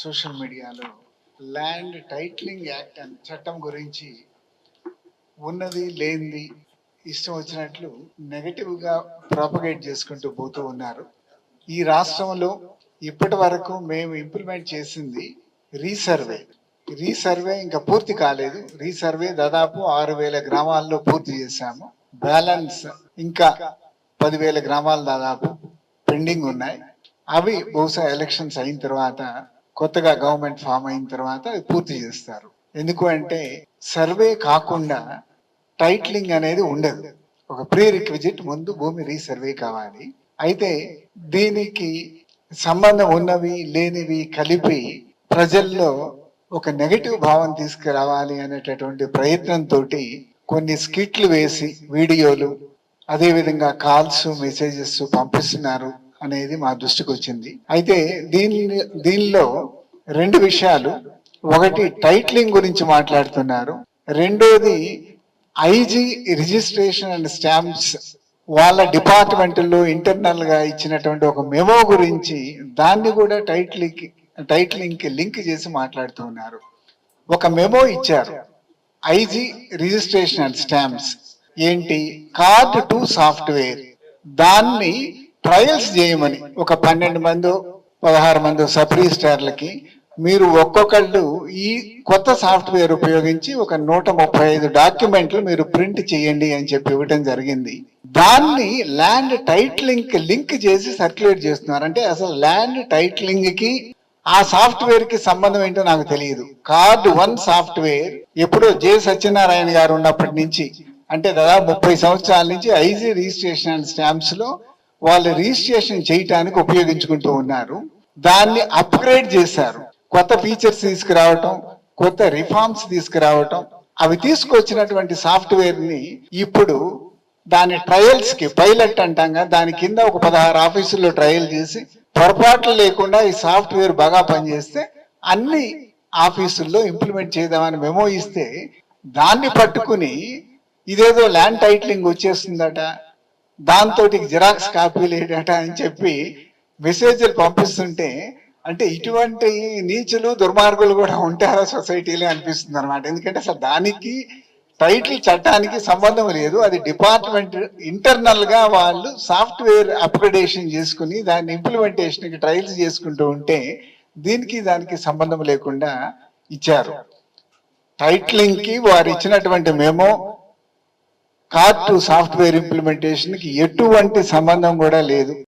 Social మీడియాలో land titling act అని చట్టం గురించి ఉన్నది లేనిది ఇష్టం వచ్చినట్లు నెగటివ్గా ప్రాపగేట్ చేసుకుంటూ పోతూ ఉన్నారు. ఈ రాష్ట్రంలో ఇప్పటి వరకు మేము ఇంప్లిమెంట్ చేసింది రీసర్వే ఇంకా పూర్తి కాలేదు. రీసర్వే దాదాపు 6,000 గ్రామాల్లో పూర్తి చేశాము. బ్యాలెన్స్ ఇంకా 10,000 గ్రామాలు దాదాపు పెండింగ్ ఉన్నాయి. అవి బహుశా ఎలక్షన్స్ అయిన తర్వాత, కొత్తగా గవర్నమెంట్ ఫామ్ అయిన తర్వాత అవి పూర్తి చేస్తారు. ఎందుకు అంటే సర్వే కాకుండా టైటిలింగ్ అనేది ఉండదు. ఒక ప్రీ రిక్విజిట్ ముందు భూమి రీసర్వే కావాలి. అయితే దీనికి సంబంధం ఉన్నవి లేనివి కలిపి ప్రజల్లో ఒక నెగటివ్ భావం తీసుకురావాలి అనేటటువంటి ప్రయత్నంతో కొన్ని స్కిట్లు వేసి వీడియోలు, అదేవిధంగా కాల్స్ మెసేజెస్ పంపిస్తున్నారు అనేది మా దృష్టికి వచ్చింది. అయితే దీనిలో రెండు విషయాలు. ఒకటి టైటిలింగ్ గురించి మాట్లాడుతున్నారు. రెండోది ఐజీ రిజిస్ట్రేషన్ అండ్ స్టాంప్స్ వాళ్ళ డిపార్ట్మెంట్లో ఇంటర్నల్ గా ఇచ్చినటువంటి ఒక మెమో గురించి దాన్ని కూడా టైటిలింగ్ లింక్ చేసి మాట్లాడుతున్నారు. ఒక మెమో ఇచ్చారు, ఐజీ రిజిస్ట్రేషన్ అండ్ స్టాంప్స్ ఏంటి, కార్డ్ టు సాఫ్ట్వేర్, దాన్ని ట్రయల్స్ చేయమని ఒక 12 మందో 16 మందో సబ్ రిజిస్ట్రార్లకి మీరు ఒక్కొక్కళ్ళు ఈ కొత్త సాఫ్ట్వేర్ ఉపయోగించి ఒక 135 డాక్యుమెంట్లు మీరు ప్రింట్ చేయండి అని చెప్పి ఇవ్వటం జరిగింది. దాన్ని ల్యాండ్ టైటిలింగ్ లింక్ చేసి సర్క్యులేట్ చేస్తున్నారు. అంటే అసలు ల్యాండ్ టైటిలింగ్ కి ఆ సాఫ్ట్వేర్ కి సంబంధం ఏంటో నాకు తెలియదు. కార్డ్ 1 సాఫ్ట్వేర్ ఎప్పుడో జె సత్యనారాయణ గారు ఉన్నప్పటి నుంచి, అంటే దాదాపు 30 సంవత్సరాల నుంచి ఐజీ రిజిస్ట్రేషన్ అండ్ స్టాంప్స్ లో వాళ్ళు రిజిస్ట్రేషన్ చేయటానికి ఉపయోగించుకుంటూ ఉన్నారు. దాన్ని అప్గ్రేడ్ చేశారు. కొత్త ఫీచర్స్ తీసుకురావటం, కొత్త రిఫార్మ్స్ తీసుకురావటం, అవి తీసుకొచ్చినటువంటి సాఫ్ట్వేర్ ని ఇప్పుడు దాని ట్రయల్స్ కి, పైలట్ అంటాం, దాని కింద ఒక 16 ఆఫీసుల్లో ట్రయల్ చేసి పొరపాట్లు లేకుండా ఈ సాఫ్ట్వేర్ బాగా పనిచేస్తే అన్ని ఆఫీసుల్లో ఇంప్లిమెంట్ చేద్దామని మెమో ఇస్తే దాన్ని పట్టుకుని ఇదేదో ల్యాండ్ టైటిలింగ్ వచ్చేస్తుందట, దాంతో జిరాక్స్ కాపీలు ఏడట అని చెప్పి మెసేజ్లు పంపిస్తుంటే, అంటే ఇటువంటి నీచులు దుర్మార్గులు కూడా ఉంటారా సొసైటీలో అనిపిస్తుంది అనమాట. ఎందుకంటే అసలు దానికి టైటిల్ చట్టానికి సంబంధం లేదు. అది డిపార్ట్మెంట్ ఇంటర్నల్ గా వాళ్ళు సాఫ్ట్వేర్ అప్గ్రేడేషన్ చేసుకుని దాన్ని ఇంప్లిమెంటేషన్ కి ట్రయల్స్ చేసుకుంటూ ఉంటే దానికి సంబంధం లేకుండా ఇచ్చారు. టైటిలింగ్ కి వారు ఇచ్చినటువంటి memo card to software implementation కి ఎటువంటి సంబంధం కూడా లేదు.